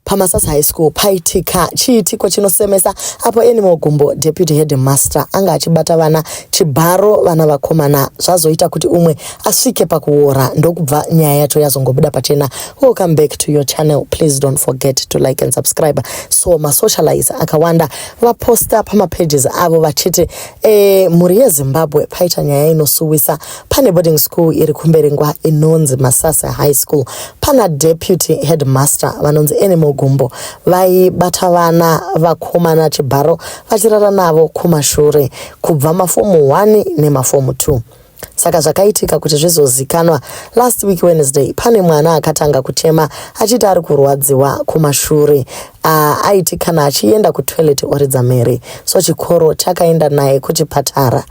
paMasasa High School paitika chiitiko chinosemesa apo Annie Mogumbo deputy headmaster anga achibata vana chibharo vana vakomana zvazoita kuti umwe asvike pakuora ndokubva nyaya yacho yazongobuda pachena. Welcome back to your channel. Please don't forget to like and subscribe. So masocialize akawanda vaposta pamapages avo vachiti mhuri yeZimbabwe paita nyaya inosuwisa. Pane boarding school iri kumberengwa inonzi Masasa High School. Pana deputy headmaster vanonzi Annie Mogumbo vaibata vana vakomana chibharo vachirara navo kumashure kubva mafomu 1 nemafomu 2. Saka zvakaitika kuti zvizozikanwa last week Wednesday pane mwana akatanga kuchema achiti ari kurwadziwa kumashure aiti kana achienda kutoilet oridza Mary, so chikoro chakaenda naye kuchipatara.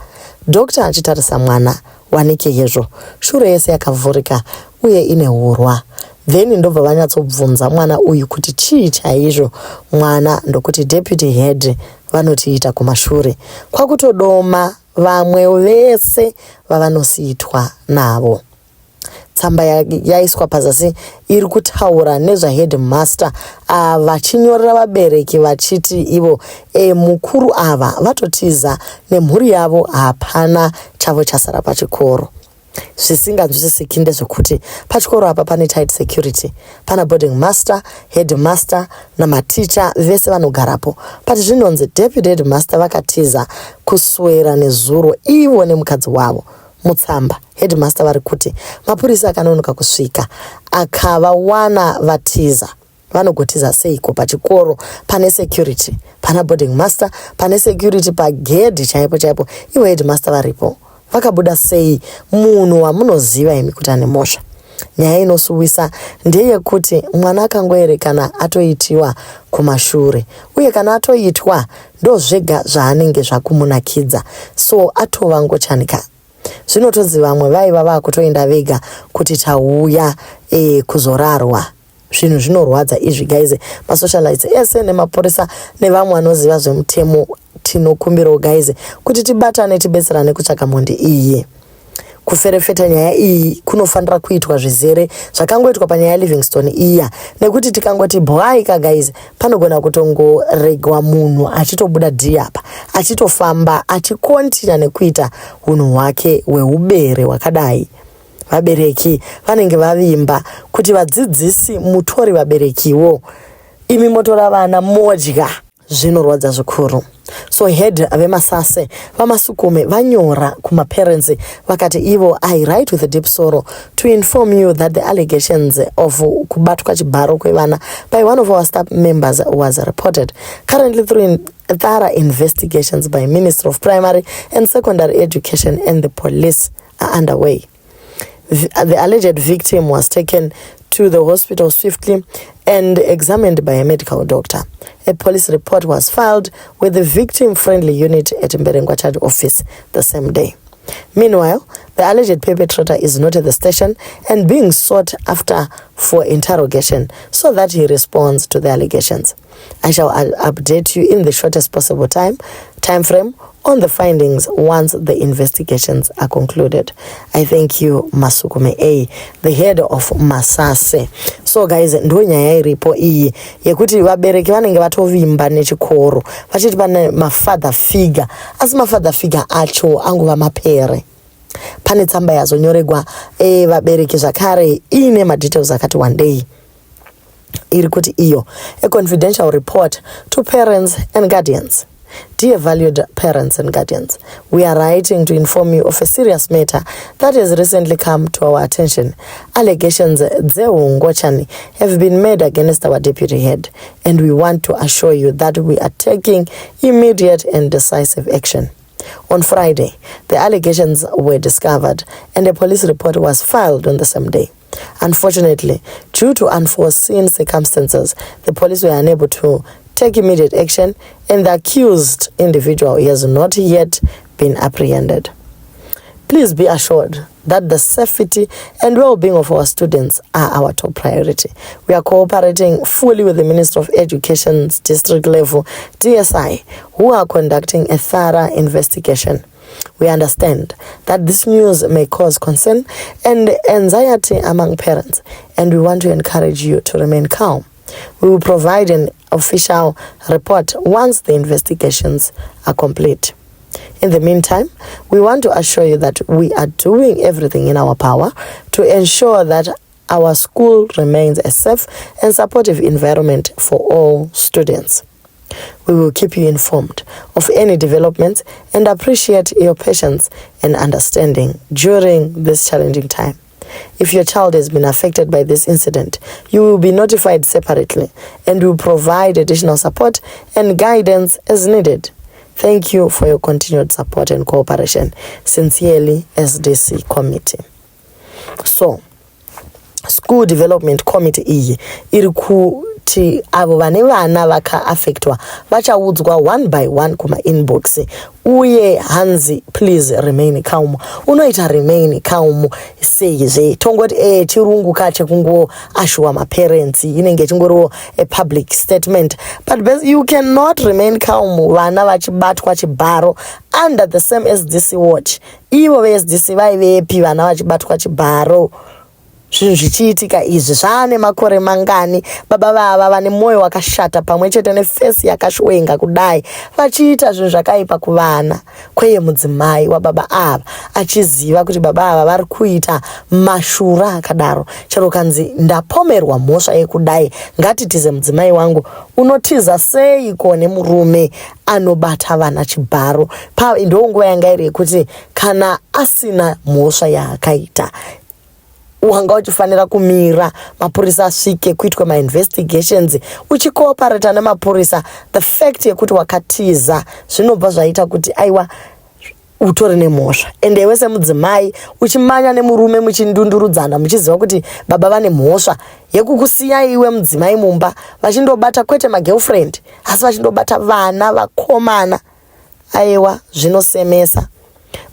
Dr. achitarisa mwana wanike yezvo shure yese yakavhurika uye ine urwa. Then ndobva vanyatsobvunza mwana uyu kuti chii chaizvo. Mwana ndokuti deputy head vanotiita kumashure kwakutodoma vamwe vese vavanosiitwa navo. Tsamba yaiswa pazasi iri kutaura nezvaheadmaster vachinyorera vabereki vachiti ivo mukuru ava vatotiza nemhuri yavo hapana chavo chasara pachikoro. Zvisinganzwisisiki ndezvekuti pachikoro apa pane tight security, pana boarding master, headmaster namaticha vese vanogarapo. Pati zvinonzi deputy headmaster vakatiza kuswera nezuro ivo nemukadzi wavo. Mutsamba headmaster vari kuti mapurisa akanonoka kusvika akavawana vatiza. Vanogotiza seiko pachikoro pane security, pana boarding master, pane security pagedhi chaipo chaipo, ivo headmaster varipo. Vakabuda sei munhu wamunoziva imi kuti ane mhosva. Nyaya inosuwisa ndeyekuti mwana akangoerekana atoitiwa kumashure uye kana atoitwa ndozvega zvaanenge zvakumunakidza, so atovangochanika. Zvinotodzi vamwe vaiva vakutoenda vega kuti tauya kuzorarwa. Zvinhu zvinorwadza izvi guys. Masocialites ese nemapurisa nevamwe vanoziva zvemutemo tinokumbirawo guys kuti tibatane tibetserane kutsvaka mhondi iyi. Kuferefeta nyaya iyi kunofanira kuitwa zvizere zvakangoitwa panyaya Livingstone iya, nekuti tikangoti bwaika guys panogona kutongoregwa munhu achitobuda apa achitofamba achikontina nekuita hunhu hwake hweubere hwakadai. Vabereki vanenge vavimba kuti vadzidzisi mutori vaberekiwo imi motora vana modya. Zvinorwadza zvikuru. So head veMasasa vaMasukume vanyora kumaparents vakati ivo I write with a deep sorrow to inform you that the allegations of kubatwa chibharo kwevana by one of our staff members was reported. Currently through thorough investigations by Ministry of Primary and Secondary Education and the police are underway. The alleged victim was taken to the hospital swiftly and examined by a medical doctor. A police report was filed with the victim-friendly unit at Mberengwa Child Office the same day. Meanwhile, the alleged perpetrator is not at the station and being sought after for interrogation so that he responds to the allegations. I shall update you in the shortest possible time frame on the findings once the investigations are concluded. I thank you Masukume A, the head of Masasa. So guys, ndo nyaya iripo iyi yekuti vabereki vanenge vatovimba nechikoro vachiti pane mafather figure, asi mafather figure acho angova mapere. Pane tsamba yazonyoregwa vabereki zvakare ine madetails akati one day iri kuti iyo a confidential report to parents and guardians. Dear valued parents and guardians, we are writing to inform you of a serious matter that has recently come to our attention. Allegations dzehungochani have been made against our deputy head, and we want to assure you that we are taking immediate and decisive action. On Friday, the allegations were discovered and a police report was filed on the same day. Unfortunately, due to unforeseen circumstances, the police were unable to take immediate action and the accused individual has not yet been apprehended. Please be assured that the safety and well-being of our students are our top priority. We are cooperating fully with the Ministry of Education's district level DSI, who are conducting a thorough investigation. We understand that this news may cause concern and anxiety among parents, and we want to encourage you to remain calm. We will provide an official report once the investigations are complete. In the meantime, we want to assure you that we are doing everything in our power to ensure that our school remains a safe and supportive environment for all students. We will keep you informed of any developments and appreciate your patience and understanding during this challenging time. If your child has been affected by this incident, you will be notified separately and will provide additional support and guidance as needed. Thank you for your continued support and cooperation. Sincerely, SDC Committee. So, School Development Committee iyi iri kuti avo vane vana vaka affectwa vachaudzwa one by one kuma inbox uye hanzi please remain calm. Unoita remain calm seize tongoti chirungu kache kungo ashua ma parents inenge chingoro a public statement, but you cannot remain calm vana vachibatwa chibharo under the same SDC watch. Ivo SDC vaivepi vana vachibatwa chibharo? Zvinhu zvichiitika izvi zvane makore mangani. Baba vava vane moyo wakashata pamwe chete nefesi yakashwenga kudai vachiita zvinhu zvakaipa kuvana. Kweye mudzimai wababa ava achiziva kuti baba ava vari kuita mashura akadaro, chero kanzi ndapomerwa mhosva yekudai, ngatitize mudzimai wangu unotiza seiko nemurume anobata vana chibharo. Ndonguva yanga iri yekuti kana asina mhosva yaakaita wanga uchifanira kumira mapurisa asvike kuitwe ma-investigations uchikooperata nemapurisa. The fact yekuti wakatiza zvinobva zvaita kuti aiwa utori nemhosva, ende iwe semudzimai uchimanya nemurume muchindundurudzana muchiziva kuti baba vane mhosva yekukusiya iwe mudzimai mumba vachindobata kwete magirlfriend asi vachindobata vana vakomana. Aiwa zvinosemesa.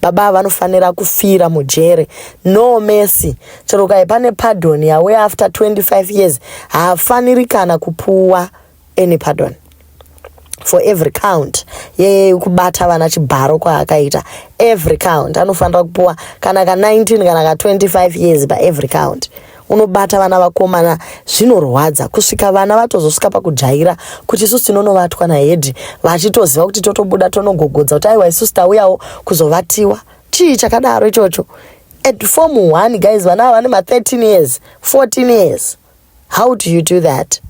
Baba vanofanira kufira mujere. No mercy. Chero kai pane pardon yawe after 25 years haafaniri kana kupuwa any pardon for every count kubata vana chibharo kwaakaita. Every count anofanira kupuwa kana ka 19 kana ka 25 years by every count. Unobata vana vakomana zvinorwadza kusvika vana vatozosvika pakujaira kuti isusu tinonovatwa nahedhi vachitoziva kuti totobuda tonogogodza kuti aiwa isusu tauyawo kuzovatiwa. Chii chakadaro ichocho? At form 1 guys vana vane ma 13 years 14 years. How do you do that?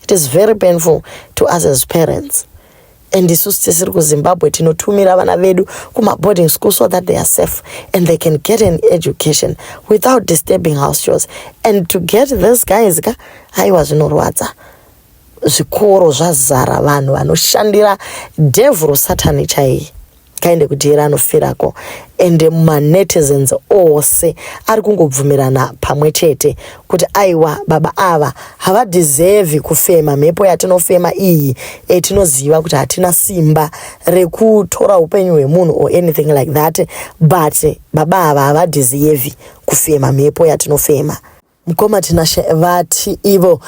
It is very painful to us as parents. And isusu tisiri kuZimbabwe tinotumira vana vedu kuma boarding school so that they are safe and they can get an education without disturbing house chores. And to get this guys haiwa zvinorwadza. Zvikoro zvazara vanhu vanoshandira devil satani chai kainde kudira anofirako, ende manetizens ose ari kungobvumirana pamwe chete kuti aiwa baba ava havadeserve kufema mhepo yatinofema iyi etinoziva kuti hatina simba rekutora upenyu hwemunhu or anything like that, but baba ava havadeserve kufema mhepo yatinofema. Mukoma tinashe vati ivo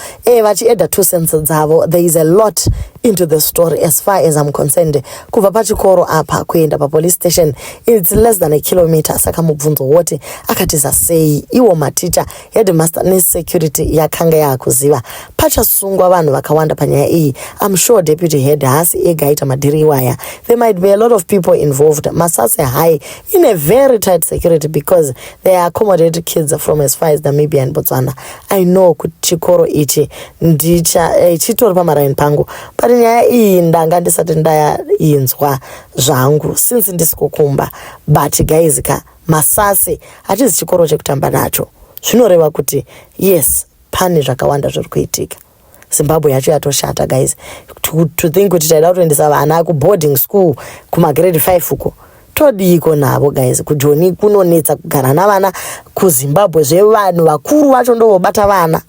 vachieda 2 cents dzavo. There is a lot into the story as far as I'm concerned. Kubva pachikoro apa kuenda pa police station it's less than a kilometer. Saka mubvunzo wote akatiza sei iwo maticha headmaster ne security yakanga yakuziva pachasungwa vanhu vakawanda panyaya iyi. I'm sure deputy head hasi egaita madiri waya. There might be a lot of people involved. Masase high in a very tight security because they accommodate kids from as far as Namibia and Botswana. I know kuti chikoro ichi ndicha chitori pamaraini pangu, but nyaya iyi ndanga ndisati ndainzwa zvangu since ndisikukumba. But guys Masase hachizi chikoro chekutamba nacho. Zvinoreva kuti yes pane zvakawanda zviri kuitika. Zimbabwe yacho yatoshata guys. To think kuti taida kutoendesa vana kuboarding school kuma grade 5 uko todiko navo guys. Kujoni kunonetsa kugara navana kuZimbabwe zvevanhu vakuru vacho ndovobata vana.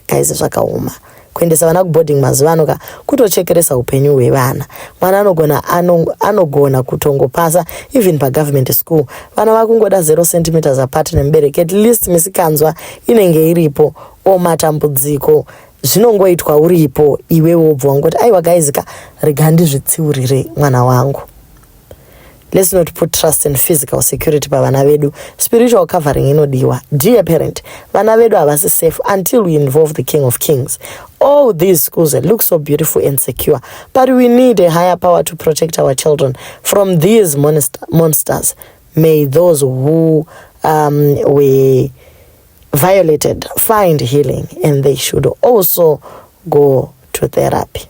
Guys zvakaoma. Kuendesa vana kuboarding mazuvano kutochekeresa upenyu hwevana. Mwana anogona kutongopasa even pa government school. Vana vakungoda 0 centimeters apart nemubereki. At least misikanzwa inenge iripo matambudziko zvinongoitwa uripo iwewe wobva wangoti aiwa guys rega ndizvitsiurire mwana wangu. Let's not put trust in physical security pavana vedu. Spiritual covering inodiwa. Dear parent, vana vedu havasi safe until we involve the King of Kings. All these schools look so beautiful and secure, but we need a higher power to protect our children from these monsters. May those who were violated find healing, and they should also go to therapy.